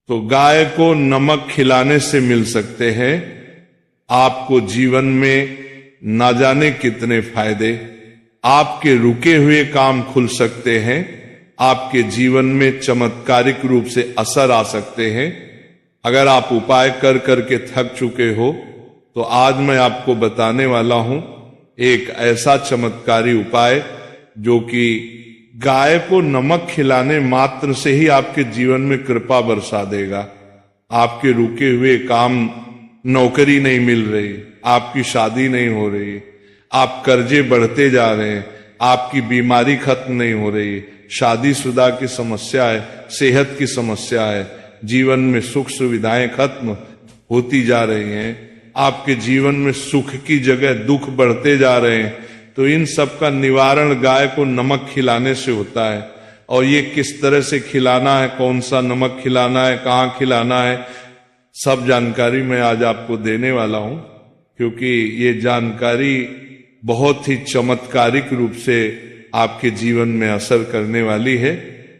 तो गाय को नमक खिलाने से मिल सकते हैं आपको जीवन में ना जाने कितने फायदे। आपके रुके हुए काम खुल सकते हैं, आपके जीवन में चमत्कारिक रूप से असर आ सकते हैं। अगर आप उपाय कर करके थक चुके हो तो आज मैं आपको बताने वाला हूं एक ऐसा चमत्कारी उपाय जो कि गाय को नमक खिलाने मात्र से ही आपके जीवन में कृपा बरसा देगा। आपके रुके हुए काम, नौकरी नहीं मिल रही, आपकी शादी नहीं हो रही, आप कर्जे बढ़ते जा रहे हैं, आपकी बीमारी खत्म नहीं हो रही, शादीशुदा की समस्या है, सेहत की समस्या है, जीवन में सुख सुविधाएं खत्म होती जा रही हैं, आपके जीवन में सुख की जगह दुख बढ़ते जा रहे हैं, तो इन सब का निवारण गाय को नमक खिलाने से होता है। और ये किस तरह से खिलाना है, कौन सा नमक खिलाना है, कहाँ खिलाना है, सब जानकारी मैं आज आपको देने वाला हूं, क्योंकि ये जानकारी बहुत ही चमत्कारिक रूप से आपके जीवन में असर करने वाली है।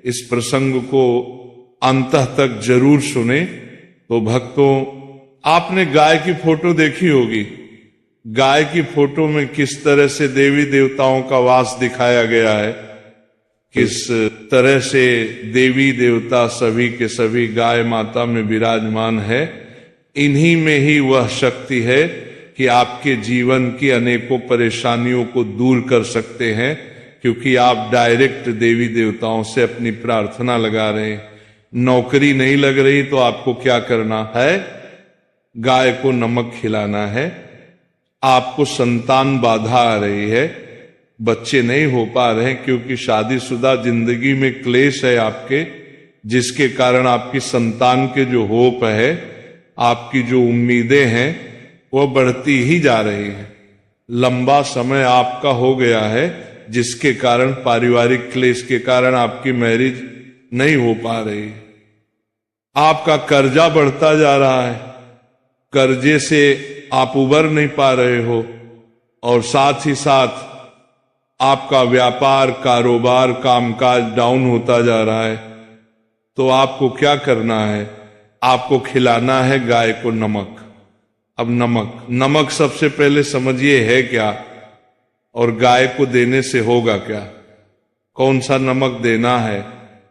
इस प्रसंग को अंत तक जरूर सुने। तो भक्तों, आपने गाय की फोटो देखी होगी। गाय की फोटो में किस तरह से देवी देवताओं का वास दिखाया गया है, किस तरह से देवी देवता सभी के सभी गाय माता में विराजमान है। इन्हीं में ही वह शक्ति है कि आपके जीवन की अनेकों परेशानियों को दूर कर सकते हैं, क्योंकि आप डायरेक्ट देवी देवताओं से अपनी प्रार्थना लगा रहे हैं। नौकरी नहीं लग रही तो आपको क्या करना है, गाय को नमक खिलाना है। आपको संतान बाधा आ रही है, बच्चे नहीं हो पा रहे क्योंकि शादीशुदा जिंदगी में क्लेश है आपके, जिसके कारण आपकी संतान के जो होप है, आपकी जो उम्मीदें हैं, वह बढ़ती ही जा रही हैं। लंबा समय आपका हो गया है, जिसके कारण पारिवारिक क्लेश के कारण आपकी मैरिज नहीं हो पा रही। आपका कर्जा बढ़ता जा रहा है, कर्जे से आप उबर नहीं पा रहे हो, और साथ ही साथ आपका व्यापार, कारोबार, कामकाज डाउन होता जा रहा है। तो आपको क्या करना है, आपको खिलाना है गाय को नमक। अब नमक सबसे पहले समझिए है क्या, और गाय को देने से होगा क्या, कौन सा नमक देना है।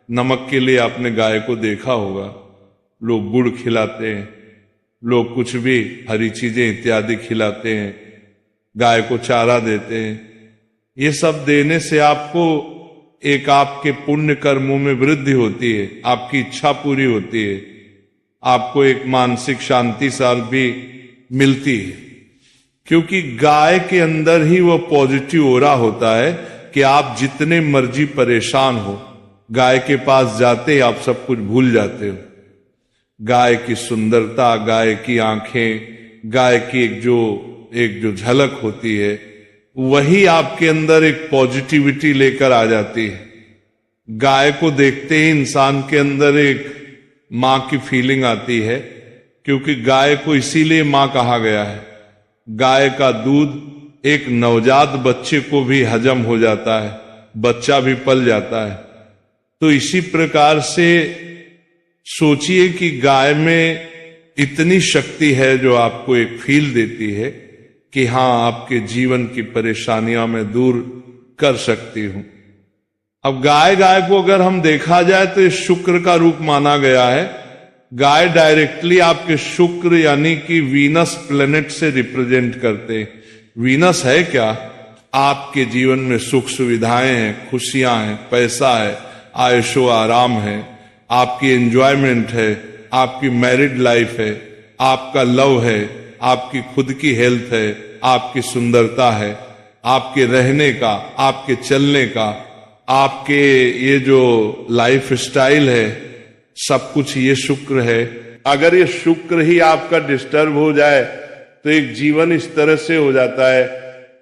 नमक के लिए आपने गाय को देखा होगा, लोग गुड़ खिलाते हैं, लोग कुछ भी हरी चीजें इत्यादि खिलाते हैं, गाय को चारा देते हैं। ये सब देने से आपको एक आपके पुण्य कर्मों में वृद्धि होती है, आपकी इच्छा पूरी होती है, आपको एक मानसिक शांति साल भी मिलती है, क्योंकि गाय के अंदर ही वो पॉजिटिव ओरा होता है कि आप जितने मर्जी परेशान हो, गाय के पास जाते आप सब कुछ भूल जाते हो। गाय की सुंदरता, गाय की आंखें, गाय की एक जो झलक होती है, वही आपके अंदर एक पॉजिटिविटी लेकर आ जाती है। गाय को देखते ही इंसान के अंदर एक मां की फीलिंग आती है, क्योंकि गाय को इसीलिए मां कहा गया है। गाय का दूध एक नवजात बच्चे को भी हजम हो जाता है, बच्चा भी पल जाता है। तो इसी प्रकार से सोचिए कि गाय में इतनी शक्ति है जो आपको एक फील देती है कि हां, आपके जीवन की परेशानियां मैं दूर कर सकती हूं। अब गाय को अगर हम देखा जाए तो इस शुक्र का रूप माना गया है। गाय डायरेक्टली आपके शुक्र यानी कि वीनस प्लेनेट से रिप्रेजेंट करते हैं। वीनस है क्या, आपके जीवन में सुख सुविधाएं हैं, खुशियां हैं, पैसा है, आयशो आराम है, आपकी एंजॉयमेंट है, आपकी मैरिड लाइफ है, आपका लव है, आपकी खुद की हेल्थ है, आपकी सुंदरता है, आपके रहने का, आपके चलने का, आपके ये जो लाइफ स्टाइल है, सब कुछ ये शुक्र है। अगर ये शुक्र ही आपका डिस्टर्ब हो जाए तो एक जीवन इस तरह से हो जाता है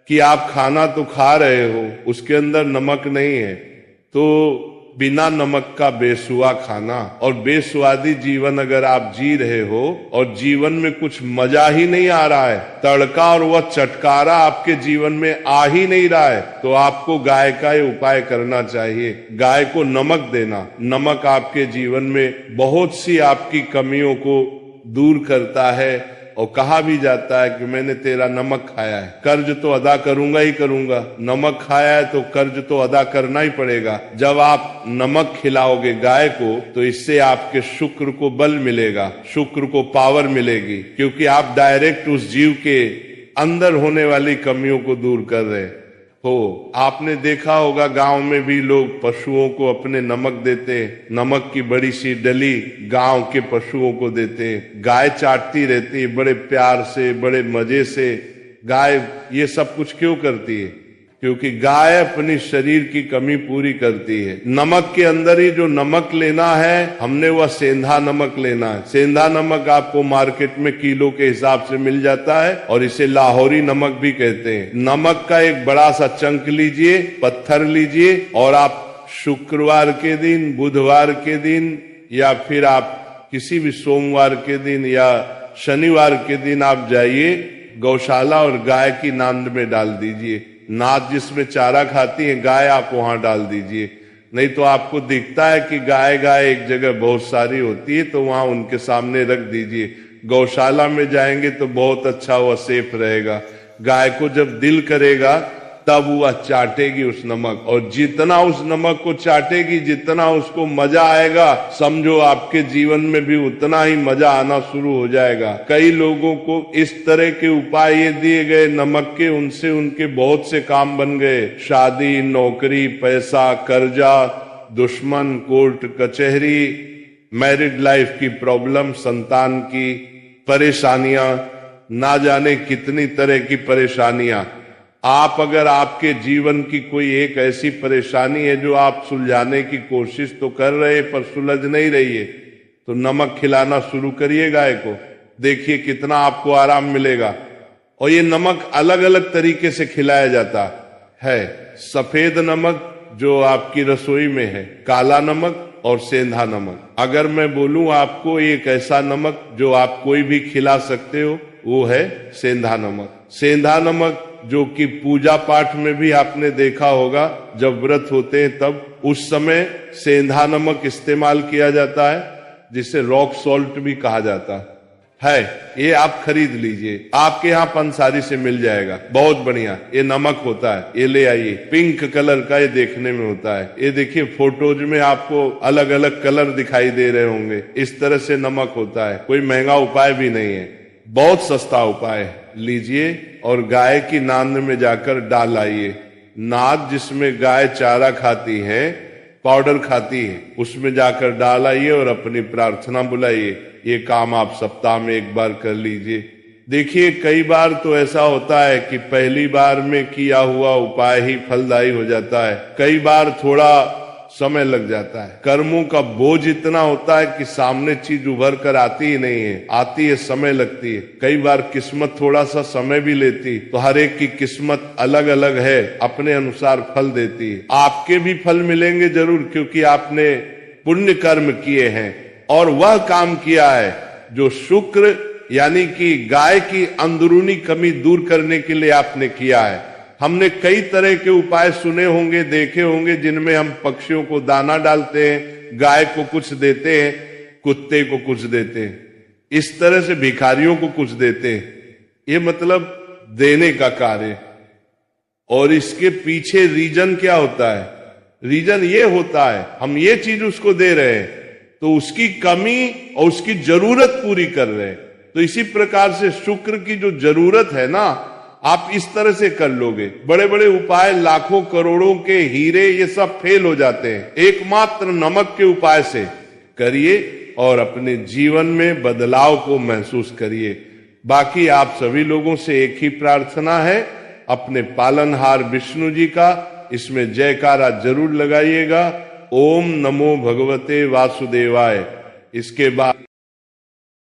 कि आप खाना तो खा रहे हो, उसके अंदर नमक नहीं है, तो बिना नमक का बेसुआ खाना। और बेस्वादी जीवन अगर आप जी रहे हो और जीवन में कुछ मजा ही नहीं आ रहा है, तड़का और वह चटकारा आपके जीवन में आ ही नहीं रहा है, तो आपको गाय का ये उपाय करना चाहिए। गाय को नमक देना। नमक आपके जीवन में बहुत सी आपकी कमियों को दूर करता है। और कहा भी जाता है कि मैंने तेरा नमक खाया है, कर्ज तो अदा करूंगा ही करूंगा। नमक खाया है तो कर्ज तो अदा करना ही पड़ेगा। जब आप नमक खिलाओगे गाय को तो इससे आपके शुक्र को बल मिलेगा, शुक्र को पावर मिलेगी, क्योंकि आप डायरेक्ट उस जीव के अंदर होने वाली कमियों को दूर कर रहे हो। आपने देखा होगा गांव में भी लोग पशुओं को अपने नमक देते, नमक की बड़ी सी डली गांव के पशुओं को देते। गाय चाटती रहती है बड़े प्यार से, बड़े मजे से। गाय ये सब कुछ क्यों करती है? क्योंकि गाय अपनी शरीर की कमी पूरी करती है। नमक के अंदर ही जो नमक लेना है हमने, वह सेंधा नमक लेना है। सेंधा नमक आपको मार्केट में किलो के हिसाब से मिल जाता है और इसे लाहौरी नमक भी कहते हैं। नमक का एक बड़ा सा चंक लीजिए, पत्थर लीजिए, और आप शुक्रवार के दिन, बुधवार के दिन, या फिर आप किसी भी सोमवार के दिन या शनिवार के दिन आप जाइए गौशाला और गाय की नांद में डाल दीजिए। नाद जिसमें चारा खाती है गाय, आप वहां डाल दीजिए। नहीं तो आपको दिखता है कि गाय गाय एक जगह बहुत सारी होती है, तो वहां उनके सामने रख दीजिए। गौशाला में जाएंगे तो बहुत अच्छा, वह सेफ रहेगा। गाय को जब दिल करेगा तब वह चाटेगी उस नमक, और जितना उस नमक को चाटेगी, जितना उसको मजा आएगा, समझो आपके जीवन में भी उतना ही मजा आना शुरू हो जाएगा। कई लोगों को इस तरह के उपाय ये दिए गए नमक के, उनसे उनके बहुत से काम बन गए। शादी, नौकरी, पैसा, कर्जा, दुश्मन, कोर्ट कचहरी, मैरिड लाइफ की प्रॉब्लम, संतान की परेशानियां, ना जाने कितनी तरह की परेशानियां। आप अगर आपके जीवन की कोई एक ऐसी परेशानी है जो आप सुलझाने की कोशिश तो कर रहे पर सुलझ नहीं रही है, तो नमक खिलाना शुरू करिए गाय को। देखिए कितना आपको आराम मिलेगा। और ये नमक अलग अलग तरीके से खिलाया जाता है। सफेद नमक जो आपकी रसोई में है, काला नमक और सेंधा नमक। अगर मैं बोलूं आपको एक ऐसा नमक जो आप कोई भी खिला सकते हो, वो है सेंधा नमक। सेंधा नमक जो कि पूजा पाठ में भी आपने देखा होगा, जब व्रत होते हैं तब उस समय सेंधा नमक इस्तेमाल किया जाता है, जिसे रॉक सॉल्ट भी कहा जाता है। ये आप खरीद लीजिए, आपके यहाँ पंसारी से मिल जाएगा, बहुत बढ़िया ये नमक होता है। ये ले आइए, पिंक कलर का ये देखने में होता है। ये देखिए फोटोज में आपको अलग अलग कलर दिखाई दे रहे होंगे, इस तरह से नमक होता है। कोई महंगा उपाय भी नहीं है, बहुत सस्ता उपाय है। लीजिए और गाय की नांद में जाकर डाल आइए। नाद जिसमें गाय चारा खाती है, पाउडर खाती है, उसमें जाकर डाल आइए और अपनी प्रार्थना बुलाइए। ये काम आप सप्ताह में एक बार कर लीजिए। देखिए कई बार तो ऐसा होता है कि पहली बार में किया हुआ उपाय ही फलदायी हो जाता है, कई बार थोड़ा समय लग जाता है। कर्मों का बोझ इतना होता है कि सामने चीज उभर कर आती ही नहीं है, आती है समय लगती है। कई बार किस्मत थोड़ा सा समय भी लेती, तो हर एक की किस्मत अलग अलग है, अपने अनुसार फल देती है। आपके भी फल मिलेंगे जरूर, क्योंकि आपने पुण्य कर्म किए हैं और वह काम किया है जो शुक्र यानी कि गाय की अंदरूनी कमी दूर करने के लिए आपने किया है। हमने कई तरह के उपाय सुने होंगे, देखे होंगे, जिनमें हम पक्षियों को दाना डालते हैं, गाय को कुछ देते हैं, कुत्ते को कुछ देते हैं, इस तरह से भिखारियों को कुछ देते हैं। ये मतलब देने का कार्य। और इसके पीछे रीजन क्या होता है? रीजन ये होता है हम ये चीज उसको दे रहे हैं तो उसकी कमी और उसकी जरूरत पूरी कर रहे हैं। तो इसी प्रकार से शुक्र की जो जरूरत है ना, आप इस तरह से कर लोगे। बड़े बड़े उपाय, लाखों करोड़ों के हीरे, ये सब फेल हो जाते हैं। एकमात्र नमक के उपाय से करिए और अपने जीवन में बदलाव को महसूस करिए। बाकी आप सभी लोगों से एक ही प्रार्थना है, अपने पालनहार विष्णु जी का इसमें जयकारा जरूर लगाइएगा। ओम नमो भगवते वासुदेवाय। इसके बाद